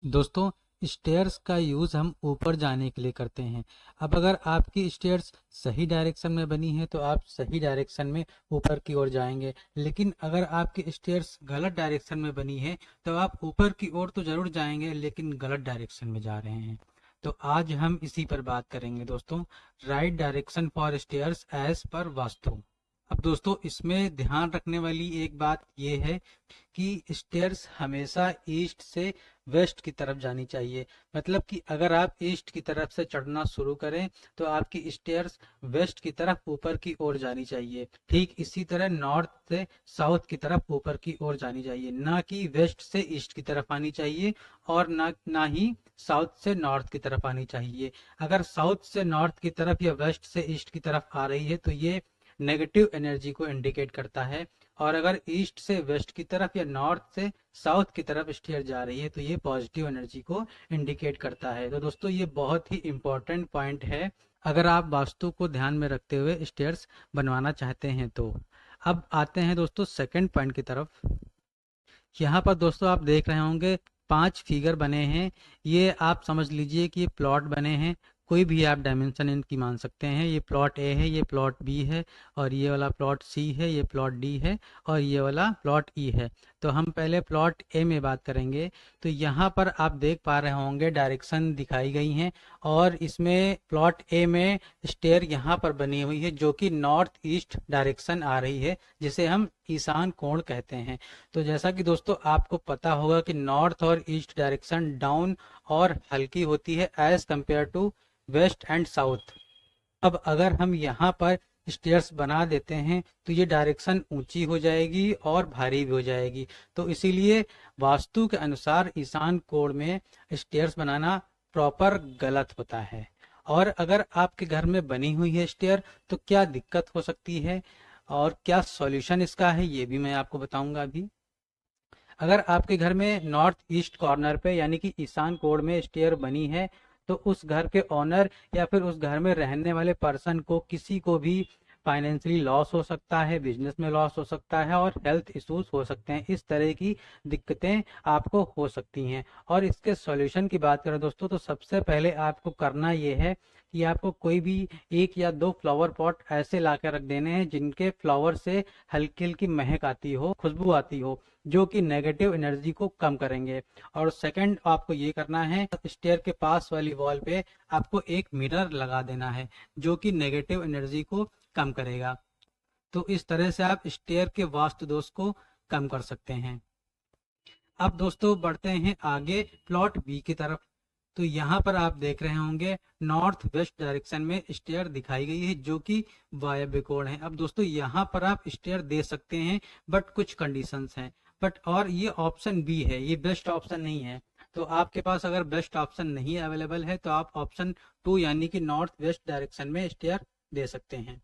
दोस्तों, स्टेयर्स का यूज़ हम ऊपर जाने के लिए करते हैं। अब अगर आपकी स्टेयर्स सही डायरेक्शन में बनी है तो आप सही डायरेक्शन में ऊपर की ओर जाएंगे, लेकिन अगर आपकी स्टेयर्स गलत डायरेक्शन में बनी है तो आप ऊपर की ओर तो ज़रूर जाएंगे लेकिन गलत डायरेक्शन में जा रहे हैं। तो आज हम इसी पर बात करेंगे दोस्तों, right direction for stairs as पर वास्तु। अब दोस्तों, इसमें ध्यान रखने वाली एक बात यह है कि स्टेयर्स हमेशा ईस्ट से वेस्ट की तरफ जानी चाहिए। मतलब कि अगर आप ईस्ट की तरफ से चढ़ना शुरू करें तो आपकी स्टेयर्स वेस्ट की तरफ ऊपर की ओर जानी चाहिए। ठीक इसी तरह नॉर्थ से साउथ की तरफ ऊपर की ओर जानी चाहिए, ना कि वेस्ट से ईस्ट की तरफ आनी चाहिए और ना ही साउथ से नॉर्थ की तरफ आनी चाहिए। अगर साउथ से नॉर्थ की तरफ या वेस्ट से ईस्ट की तरफ आ रही है तो ये नेगेटिव एनर्जी को इंडिकेट करता है, और अगर ईस्ट से वेस्ट की तरफ या नॉर्थ से साउथ की तरफ स्टेयर जा रही है तो ये पॉजिटिव एनर्जी को इंडिकेट करता है। तो दोस्तों, ये बहुत ही इंपॉर्टेंट पॉइंट है अगर आप वास्तु को ध्यान में रखते हुए स्टेयर्स बनवाना चाहते हैं तो। अब आते हैं दोस्तों सेकंड पॉइंट की तरफ। यहाँ पर दोस्तों आप देख रहे होंगे 5 फिगर बने हैं। ये आप समझ लीजिए कि ये प्लॉट बने हैं। कोई भी आप डायमेंशन इनकी मान सकते हैं। ये प्लॉट ए है, ये प्लॉट बी है, और ये वाला प्लॉट सी है, ये प्लॉट डी है, और ये वाला प्लॉट ई है। तो हम पहले प्लॉट ए में बात करेंगे। तो यहाँ पर आप देख पा रहे होंगे डायरेक्शन दिखाई गई हैं, और इसमें प्लॉट ए में स्टेयर यहाँ पर बनी हुई है जो कि नॉर्थ ईस्ट डायरेक्शन आ रही है, जिसे हम ईशान कोण कहते हैं। तो जैसा कि दोस्तों आपको पता होगा कि नॉर्थ और ईस्ट डायरेक्शन डाउन और हल्की होती है as compare to west and south. अब अगर हम यहाँ पर स्टेयर्स बना देते हैं तो ये डायरेक्शन ऊंची हो जाएगी और भारी भी हो जाएगी। तो इसीलिए वास्तु के अनुसार ईशान कोण में स्टेयर्स बनाना प्रॉपर गलत होता है। और अगर आपके घर में बनी हुई है स्टेयर तो क्या दिक्कत हो सकती है और क्या सॉल्यूशन इसका है, ये भी मैं आपको बताऊंगा अभी। अगर आपके घर में नॉर्थ ईस्ट कॉर्नर पे यानी कि ईशान कोण में स्टेयर बनी है तो उस घर के ओनर या फिर उस घर में रहने वाले पर्सन को किसी को भी फाइनेंशियली लॉस हो सकता है, बिजनेस में लॉस हो सकता है और हेल्थ इश्यूज हो सकते हैं। इस तरह की दिक्कतें आपको हो सकती हैं। और इसके सॉल्यूशन की बात करें दोस्तों तो सबसे पहले आपको करना ये है कि आपको कोई भी 1 या 2 फ्लावर पॉट ऐसे ला कर रख देने हैं जिनके फ्लावर से हल्की हल्की महक आती हो, खुशबू आती हो, जो कि नेगेटिव एनर्जी को कम करेंगे। और सेकंड आपको ये करना है, स्टेयर के पास वाली वॉल पे आपको एक मिरर लगा देना है जो कि नेगेटिव एनर्जी को कम करेगा। तो इस तरह से आप स्टेयर के वास्तु दोष को कम कर सकते हैं। अब दोस्तों बढ़ते हैं आगे प्लॉट बी की तरफ। तो यहाँ पर आप देख रहे होंगे नॉर्थ वेस्ट डायरेक्शन में स्टेयर दिखाई गई है जो कि वायव्य कोण है। अब दोस्तों यहाँ पर आप स्टेयर दे सकते हैं बट कुछ कंडीशंस हैं। बट और ये ऑप्शन बी है, ये बेस्ट ऑप्शन नहीं है। तो आपके पास अगर बेस्ट ऑप्शन नहीं अवेलेबल है तो आप ऑप्शन 2 यानी कि नॉर्थ वेस्ट डायरेक्शन में स्टेयर दे सकते हैं।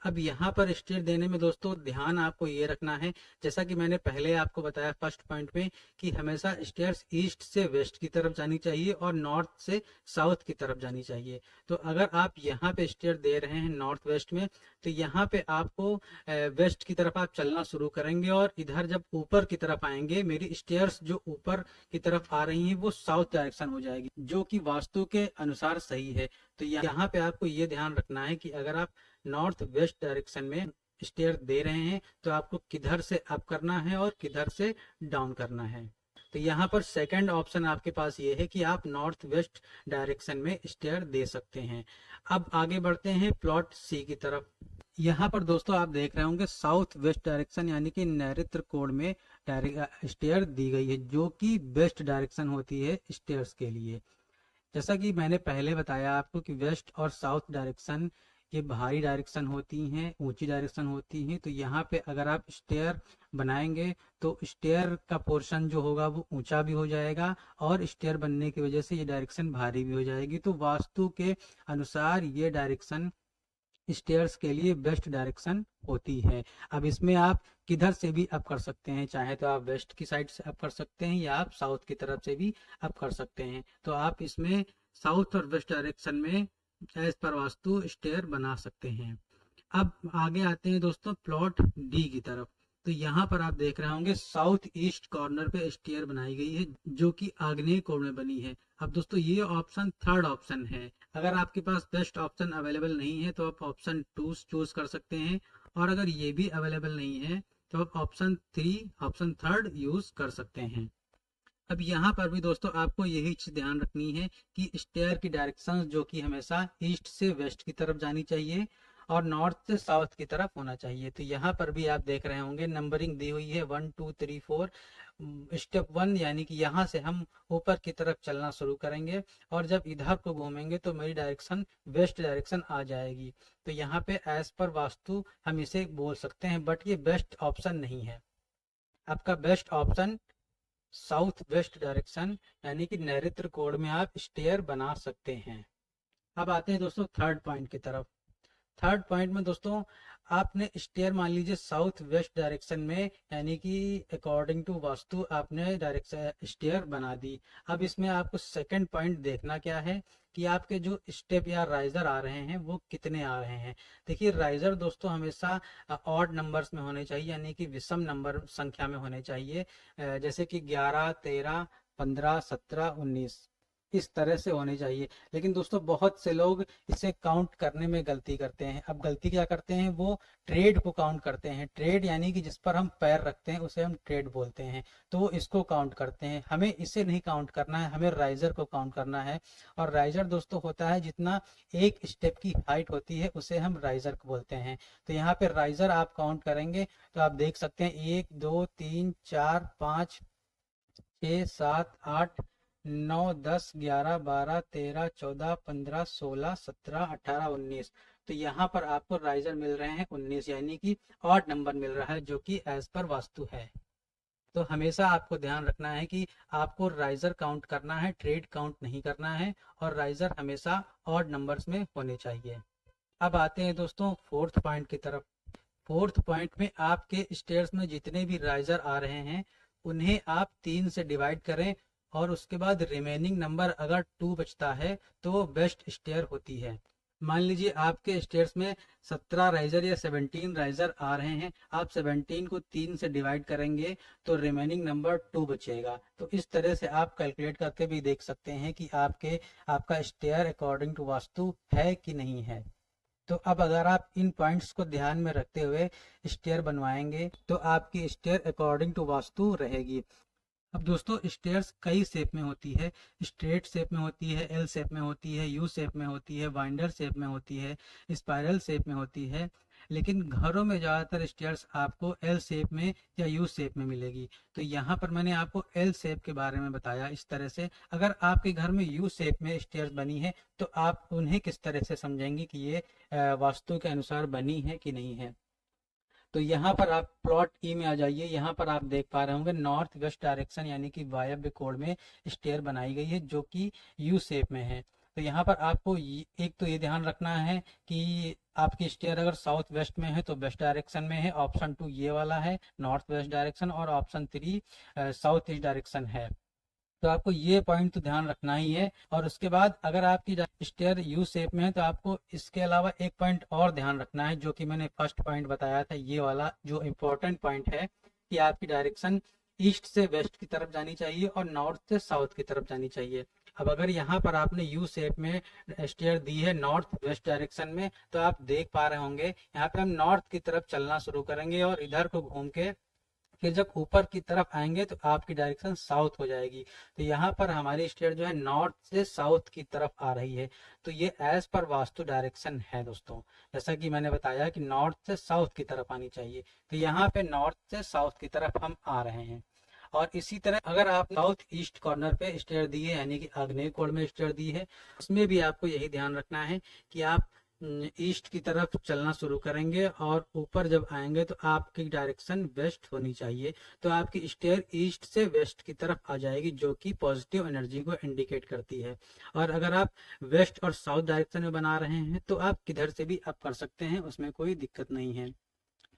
अब यहाँ पर स्टेयर देने में दोस्तों ध्यान आपको ये रखना है, जैसा कि मैंने पहले आपको बताया फर्स्ट पॉइंट में, कि हमेशा स्टेयर्स ईस्ट से वेस्ट की तरफ जानी चाहिए और नॉर्थ से साउथ की तरफ जानी चाहिए। तो अगर आप यहाँ पे स्टेयर दे रहे हैं नॉर्थ वेस्ट में तो यहाँ पे आपको वेस्ट की तरफ आप चलना शुरू करेंगे, और इधर जब ऊपर की तरफ आएंगे मेरी स्टेयर्स जो ऊपर की तरफ आ रही हैं वो साउथ डायरेक्शन हो जाएगी, जो कि वास्तु के अनुसार सही है। तो यहाँ पे आपको ये ध्यान रखना है कि अगर आप नॉर्थ वेस्ट डायरेक्शन में स्टेयर दे रहे हैं तो आपको किधर से अप करना है और किधर से डाउन करना है। तो यहाँ पर सेकंड ऑप्शन आपके पास ये है कि आप नॉर्थ वेस्ट डायरेक्शन में स्टेयर दे सकते हैं। अब आगे बढ़ते हैं प्लॉट सी की तरफ। यहाँ पर दोस्तों आप देख रहे होंगे साउथ वेस्ट डायरेक्शन यानी कि नैऋत्य कोण में स्टेयर दी गई है जो कि बेस्ट डायरेक्शन होती है स्टेयर्स के लिए। जैसा कि मैंने पहले बताया आपको कि वेस्ट और साउथ डायरेक्शन ये भारी डायरेक्शन होती हैं, ऊंची डायरेक्शन होती हैं। तो यहाँ पे अगर आप स्टेयर बनाएंगे तो स्टेयर का पोर्शन जो होगा वो ऊंचा भी हो जाएगा और स्टेयर बनने की वजह से ये डायरेक्शन भारी भी हो जाएगी। तो वास्तु के अनुसार ये डायरेक्शन स्टेयर्स के लिए बेस्ट डायरेक्शन होती है। अब इसमें आप किधर से भी अप कर सकते हैं, चाहे तो आप वेस्ट की साइड से अप कर सकते हैं या आप साउथ की तरफ से भी अप कर सकते हैं। तो आप इसमें साउथ और वेस्ट डायरेक्शन में एज पर वास्तु स्टेयर बना सकते हैं। अब आगे आते हैं दोस्तों प्लॉट डी की तरफ। तो यहाँ पर आप देख रहे होंगे साउथ ईस्ट कॉर्नर पे स्टेयर बनाई गई है जो कि आग्नेय कोण में बनी है। अब दोस्तों ये ऑप्शन थर्ड ऑप्शन है। अगर आपके पास बेस्ट ऑप्शन अवेलेबल नहीं है तो आप ऑप्शन 2 चूज कर सकते हैं, और अगर ये भी अवेलेबल नहीं है तो आप ऑप्शन थर्ड यूज कर सकते हैं। अब यहाँ पर भी दोस्तों आपको यही चीज ध्यान रखनी है कि स्टेयर की डायरेक्शन जो कि हमेशा ईस्ट से वेस्ट की तरफ जानी चाहिए और नॉर्थ से साउथ की तरफ होना चाहिए। तो यहाँ पर भी आप देख रहे होंगे नंबरिंग दी हुई है 1 2 3 4। स्टेप 1 यानी कि यहाँ से हम ऊपर की तरफ चलना शुरू करेंगे और जब इधर को घूमेंगे तो मेरी डायरेक्शन वेस्ट डायरेक्शन आ जाएगी। तो यहाँ पे एज पर वास्तु हम इसे बोल सकते हैं, बट ये बेस्ट ऑप्शन नहीं है। आपका best option south west direction यानी कि नैऋत्य कोण में आप स्टेयर बना सकते हैं। अब आते हैं दोस्तों थर्ड पॉइंट की तरफ। थर्ड पॉइंट में दोस्तों आपने स्टेयर मान लीजिए साउथ वेस्ट डायरेक्शन में यानी कि अकॉर्डिंग टू वास्तु आपने डायरेक्शन स्टेयर बना दी। अब इसमें आपको सेकंड पॉइंट देखना क्या है कि आपके जो स्टेप या राइजर आ रहे हैं वो कितने आ रहे हैं। देखिए राइजर दोस्तों हमेशा ऑड नंबर्स में होने चाहिए यानी कि विषम नंबर संख्या में होने चाहिए, जैसे कि 11 13 15 17 19 इस तरह से होने चाहिए। लेकिन दोस्तों बहुत से लोग इसे काउंट करने में गलती करते हैं। अब गलती क्या करते हैं, वो ट्रेड को काउंट करते हैं। ट्रेड यानी कि जिस पर हम पैर रखते हैं उसे हम ट्रेड बोलते हैं, तो वो इसको काउंट करते हैं। हमें इसे नहीं काउंट करना है, हमें राइजर को काउंट करना है। और राइजर दोस्तों होता है जितना एक स्टेप की हाइट होती है उसे हम राइजर को बोलते हैं। तो यहाँ पे राइजर आप काउंट करेंगे तो आप देख सकते हैं 1 2 3 4 5 6 7 8 9 10 11 12 13 14 15 16 17 18 19। तो यहाँ पर आपको राइजर मिल रहे हैं 19 यानी कि ऑड नंबर मिल रहा है जो कि एज पर वास्तु है। तो हमेशा आपको ध्यान रखना है कि आपको राइजर काउंट करना है, ट्रेड काउंट नहीं करना है, और राइजर हमेशा ऑड नंबर्स में होने चाहिए। अब आते हैं दोस्तों फोर्थ पॉइंट की तरफ। फोर्थ पॉइंट में आपके स्टेयर्स में जितने भी राइजर आ रहे हैं उन्हें आप 3 से डिवाइड करें और उसके बाद रिमेनिंग नंबर अगर 2 बचता है तो वो बेस्ट स्टेयर होती है। मान लीजिए आपके स्टेयर्स में 17 राइजर या 17 राइजर आ रहे हैं, आप 17 को 3 से डिवाइड करेंगे तो रिमेनिंग नंबर 2 बचेगा। तो इस तरह से आप कैलकुलेट करके भी देख सकते हैं कि आपका स्टेयर अकॉर्डिंग टू वास्तु है कि नहीं है। तो अब अगर आप इन पॉइंट्स को ध्यान में रखते हुए स्टेयर बनवाएंगे तो आपकी स्टेयर अकॉर्डिंग टू वास्तु रहेगी। अब दोस्तों स्टेयर्स कई शेप में होती है, स्ट्रेट शेप में होती है, एल शेप में होती है, यू शेप में होती है, वाइंडर शेप में होती है, स्पाइरल शेप में होती है। लेकिन घरों में ज़्यादातर स्टेयर्स आपको एल शेप में या यू शेप में मिलेगी। तो यहाँ पर मैंने आपको एल शेप के बारे में बताया इस तरह से। अगर आपके घर में यू शेप में स्टेयर्स बनी है तो आप उन्हें किस तरह से समझेंगे कि ये वास्तु के अनुसार बनी है कि नहीं है। तो यहाँ पर आप प्लॉट ई में आ जाइए। यहाँ पर आप देख पा रहे होंगे नॉर्थ वेस्ट डायरेक्शन यानी कि वायव्य कोण में स्टेयर बनाई गई है जो कि यू शेप में है। तो यहाँ पर आपको एक तो ये ध्यान रखना है कि आपकी स्टेयर अगर साउथ वेस्ट में है तो वेस्ट डायरेक्शन में है, ऑप्शन 2 ये वाला है नॉर्थ वेस्ट डायरेक्शन, और ऑप्शन 3 साउथ ईस्ट डायरेक्शन है। तो आपको ये पॉइंट तो ध्यान रखना ही है। और उसके बाद अगर आपकी स्टेयर यू शेप में है तो आपको इसके अलावा एक पॉइंट और ध्यान रखना है जो कि मैंने फर्स्ट पॉइंट बताया था, ये वाला जो इम्पोर्टेंट पॉइंट है कि आपकी डायरेक्शन ईस्ट से वेस्ट की तरफ जानी चाहिए और नॉर्थ से साउथ की तरफ जानी चाहिए। अब अगर यहाँ पर आपने यू शेप में स्टेयर दी है नॉर्थ वेस्ट डायरेक्शन में तो आप देख पा रहे होंगे यहाँ पे हम नॉर्थ की तरफ चलना शुरू करेंगे और इधर को घूम के फिर जब ऊपर की तरफ आएंगे तो आपकी डायरेक्शन साउथ हो जाएगी। तो यहाँ पर हमारी स्टेयर जो है नॉर्थ से साउथ की तरफ आ रही है। तो ये एज पर वास्तु डायरेक्शन है दोस्तों, जैसा कि मैंने बताया कि नॉर्थ से साउथ की तरफ आनी चाहिए। तो यहाँ पे नॉर्थ से साउथ की तरफ हम आ रहे हैं। और इसी तरह अगर आप साउथ ईस्ट कॉर्नर पे स्टेयर दी है यानी कि आग्नेय कोण में स्टेयर दी है, उसमें भी आपको यही ध्यान रखना है कि आप ईस्ट की तरफ चलना शुरू करेंगे और ऊपर जब आएंगे तो आपकी डायरेक्शन वेस्ट होनी चाहिए। तो आपकी स्टेयर ईस्ट से वेस्ट की तरफ आ जाएगी जो कि पॉजिटिव एनर्जी को इंडिकेट करती है। और अगर आप वेस्ट और साउथ डायरेक्शन में बना रहे हैं तो आप किधर से भी अप कर सकते हैं, उसमें कोई दिक्कत नहीं है।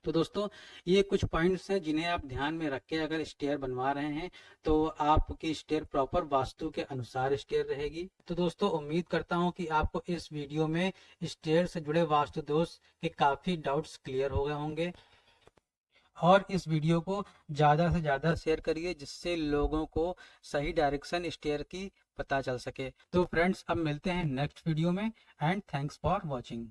तो दोस्तों ये कुछ पॉइंट्स हैं जिन्हें आप ध्यान में रख के अगर स्टेयर बनवा रहे हैं तो आपकी स्टेयर प्रॉपर वास्तु के अनुसार स्टेयर रहेगी। तो दोस्तों उम्मीद करता हूं कि आपको इस वीडियो में स्टेयर से जुड़े वास्तु दोष के काफी डाउट्स क्लियर हो गए होंगे। और इस वीडियो को ज़्यादा से ज़्यादा शेयर करिए जिससे लोगों को सही डायरेक्शन स्टेयर की पता चल सके। तो फ्रेंड्स अब मिलते हैं नेक्स्ट वीडियो में एंड थैंक्स फॉर वॉचिंग।